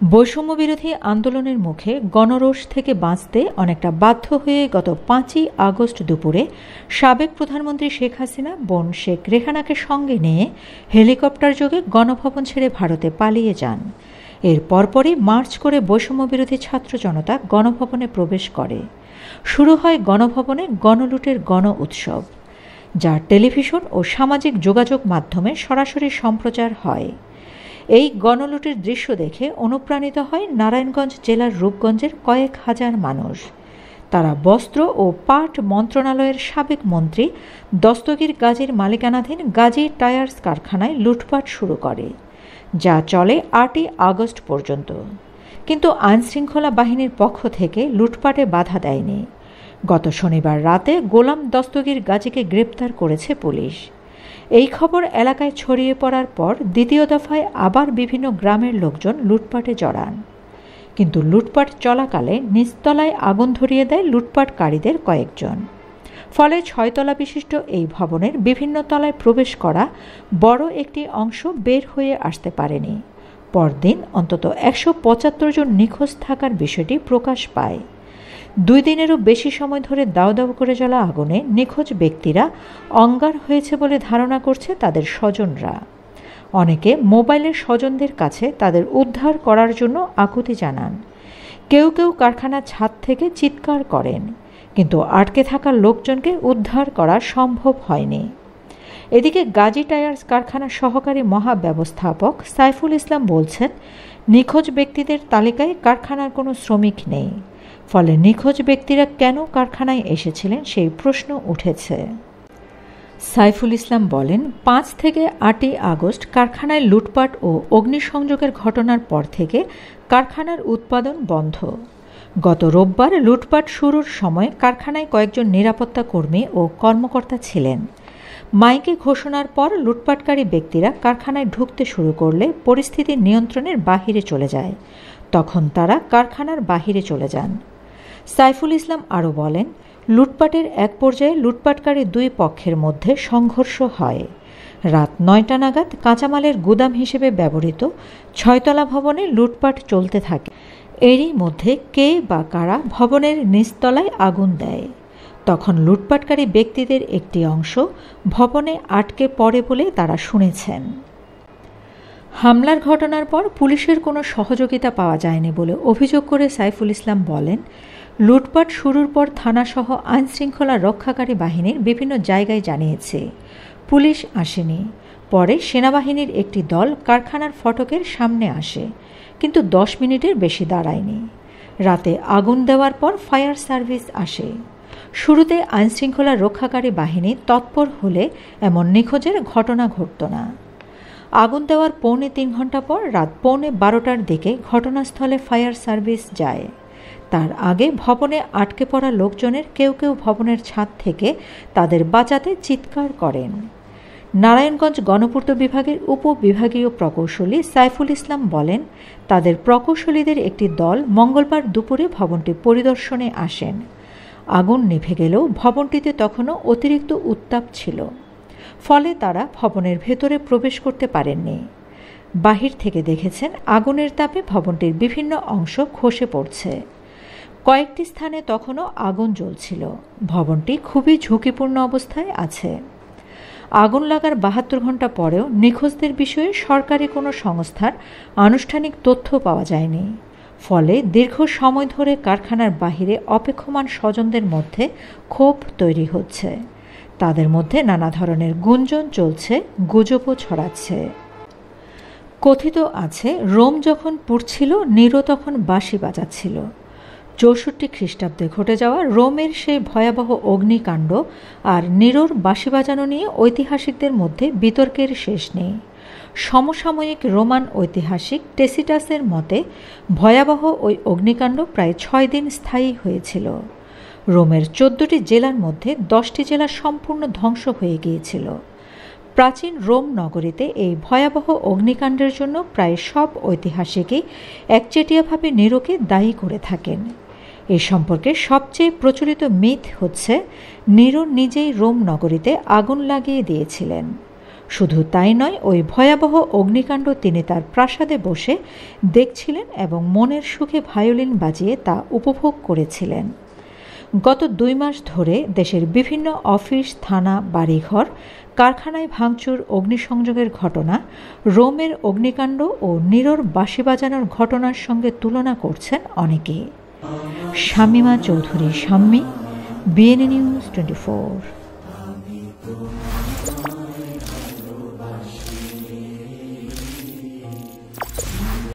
বৈষম্যবিরোধী আন্দোলনের মুখে গণরোষ থেকে বাঁচতে অনেকটা বাধ্য হয়ে গত ৫ই আগস্ট দুপুরে সাবেক প্রধানমন্ত্রী শেখ হাসিনা বোন শেখ রেহানাকে সঙ্গে নিয়ে হেলিকপ্টার যোগে গণভবন ছেড়ে ভারতে পালিয়ে যান। এর পরপরই মার্চ করে বৈষম্যবিরোধী ছাত্র জনতা গণভবনে প্রবেশ করে। শুরু হয় গণভবনে গণলুটের গণ উৎসব, যা টেলিভিশন ও সামাজিক যোগাযোগ মাধ্যমে সরাসরি সম্প্রচার হয়। এই গণলুটের দৃশ্য দেখে অনুপ্রাণিত হয় নারায়ণগঞ্জ জেলার রূপগঞ্জের কয়েক হাজার মানুষ। তারা বস্ত্র ও পাট মন্ত্রণালয়ের সাবেক মন্ত্রী দস্তগীর গাজীর মালিকানাধীন গাজী টায়ার্স কারখানায় লুটপাট শুরু করে, যা চলে ৮ই আগস্ট পর্যন্ত। কিন্তু আইনশৃঙ্খলা বাহিনীর পক্ষ থেকে লুটপাটে বাধা দেয়নি। গত শনিবার রাতে গোলাম দস্তগীর গাজীকে গ্রেপ্তার করেছে পুলিশ। এই খবর এলাকায় ছড়িয়ে পড়ার পর দ্বিতীয় দফায় আবার বিভিন্ন গ্রামের লোকজন লুটপাটে জড়ান। কিন্তু লুটপাট চলাকালে নিচতলায় আগুন ধরিয়ে দেয় লুটপাটকারীদের কয়েকজন। ফলে ৬ তলা বিশিষ্ট এই ভবনের বিভিন্ন তলায় প্রবেশ করা বড় একটি অংশ বের হয়ে আসতে পারেনি। পরদিন অন্তত ১৭৫ জন নিখোঁজ থাকার বিষয়টি প্রকাশ পায়। ২ দিনেরও বেশি সময় ধরে দাউ দাউ করে জ্বলা আগুনে নিখোঁজ ব্যক্তিরা অঙ্গার হয়েছে বলে ধারণা করছে তাদের স্বজনরা। অনেকে মোবাইলের স্বজনদের কাছে তাদের উদ্ধার করার জন্য আকুতি জানান। কেউ কেউ কারখানার ছাদ থেকে চিৎকার করেন, কিন্তু আটকে থাকা লোকজনকে উদ্ধার করা সম্ভব হয়নি। এদিকে গাজী টায়ার্স কারখানার সহকারী মহাব্যবস্থাপক সাইফুল ইসলাম বলছেন, নিখোঁজ ব্যক্তিদের তালিকায় কারখানার কোনো শ্রমিক নেই। ফলে নিখোঁজ ব্যক্তিরা কেন কারখানায় এসেছিলেন সেই প্রশ্ন উঠেছে। সাইফুল ইসলাম বলেন, ৫ থেকে ৮ই আগস্ট কারখানায় লুটপাট ও অগ্নিসংযোগের ঘটনার পর থেকে কারখানার উৎপাদন বন্ধ। গত রোববার লুটপাট শুরুর সময় কারখানায় কয়েকজন নিরাপত্তা কর্মী ও কর্মকর্তা ছিলেন। মাইকে ঘোষণার পর লুটপাটকারী ব্যক্তিরা কারখানায় ঢুকতে শুরু করলে পরিস্থিতি নিয়ন্ত্রণের বাহিরে চলে যায়। তখন তারা কারখানার বাহিরে চলে যান। সাইফুল ইসলাম আরও বলেন, লুটপাটের এক পর্যায়ে লুটপাটকারী দুই পক্ষের মধ্যে সংঘর্ষ হয়। রাত ৯টা নাগাদ কাঁচামালের গুদাম হিসেবে ব্যবহৃত ৬ তলা ভবনে লুটপাট চলতে থাকে। এরই মধ্যে কে বা কারা ভবনের নিচতলায় আগুন দেয়। তখন লুটপাটকারী ব্যক্তিদের একটি অংশ ভবনে আটকে পড়ে বলে তারা শুনেছেন। হামলার ঘটনার পর পুলিশের কোনো সহযোগিতা পাওয়া যায়নি বলে অভিযোগ করে সাইফুল ইসলাম বলেন, লুটপাট শুরুর পর থানাসহ আইনশৃঙ্খলা রক্ষাকারী বাহিনীর বিভিন্ন জায়গায় জানিয়েছে, পুলিশ আসেনি। পরে সেনাবাহিনীর একটি দল কারখানার ফটকের সামনে আসে, কিন্তু ১০ মিনিটের বেশি দাঁড়ায়নি। রাতে আগুন দেওয়ার পর ফায়ার সার্ভিস আসে। শুরুতে আইনশৃঙ্খলা রক্ষাকারী বাহিনী তৎপর হলে এমন নিখোঁজের ঘটনা ঘটত না। আগুন দেওয়ার পৌনে ৩ ঘন্টা পর রাত পৌনে ১২টার দিকে ঘটনাস্থলে ফায়ার সার্ভিস যায়। তার আগে ভবনে আটকে পড়া লোকজনের কেউ কেউ ভবনের ছাদ থেকে তাদের বাঁচাতে চিৎকার করেন। নারায়ণগঞ্জ গণপূর্ত বিভাগের উপবিভাগীয় প্রকৌশলী সাইফুল ইসলাম বলেন, তাদের প্রকৌশলীদের একটি দল মঙ্গলবার দুপুরে ভবনটি পরিদর্শনে আসেন। আগুন নিভে গেলেও ভবনটিতে তখনও অতিরিক্ত উত্তাপ ছিল। ফলে তারা ভবনের ভেতরে প্রবেশ করতে পারেননি। বাহির থেকে দেখেছেন আগুনের তাপে ভবনটির বিভিন্ন অংশ খসে পড়ছে। কয়েকটি স্থানে তখনও আগুন জ্বলছিল। ভবনটি খুবই ঝুঁকিপূর্ণ অবস্থায় আছে। আগুন লাগার ৭২ ঘন্টা পরেও নিখোঁজদের বিষয়ে সরকারি কোনো সংস্থার আনুষ্ঠানিক তথ্য পাওয়া যায়নি। ফলে দীর্ঘ সময় ধরে কারখানার বাহিরে অপেক্ষমান স্বজনদের মধ্যে ক্ষোভ তৈরি হচ্ছে। তাদের মধ্যে নানা ধরনের গুঞ্জন চলছে, গুজবও ছড়াচ্ছে। কথিত আছে, রোম যখন পুড়ছিল নিরো তখন বাঁশি বাজাচ্ছিল। ৬৪ খ্রিস্টাব্দে ঘটে যাওয়া রোমের সেই ভয়াবহ অগ্নিকাণ্ড আর নিরোর বাঁশি বাজানো নিয়ে ঐতিহাসিকদের মধ্যে বিতর্কের শেষ নেই। সমসাময়িক রোমান ঐতিহাসিক টেসিটাসের মতে ভয়াবহ ওই অগ্নিকাণ্ড প্রায় ৬ দিন স্থায়ী হয়েছিল। রোমের ১৪টি জেলার মধ্যে ১০টি জেলা সম্পূর্ণ ধ্বংস হয়ে গিয়েছিল। প্রাচীন রোম নগরীতে এই ভয়াবহ অগ্নিকাণ্ডের জন্য প্রায় সব ঐতিহাসিকই একচেটিয়াভাবে নিরোকে দায়ী করে থাকেন। এ সম্পর্কে সবচেয়ে প্রচলিত মিথ হচ্ছে, নিরো নিজেই রোম নগরীতে আগুন লাগিয়ে দিয়েছিলেন। শুধু তাই নয়, ওই ভয়াবহ অগ্নিকাণ্ড তিনি তার প্রাসাদে বসে দেখছিলেন এবং মনের সুখে ভায়োলিন বাজিয়ে তা উপভোগ করেছিলেন। গত 2 মাস ধরে দেশের বিভিন্ন অফিস, থানা, বাড়িঘর, কারখানায় ভাঙচুর, অগ্নিসংযোগের ঘটনা রোমের অগ্নিকাণ্ড ও নিরোর বাঁশি বাজানোর ঘটনার সঙ্গে তুলনা করছেন অনেকে। Shamima Chowdhury, Shammi, BNA news 24।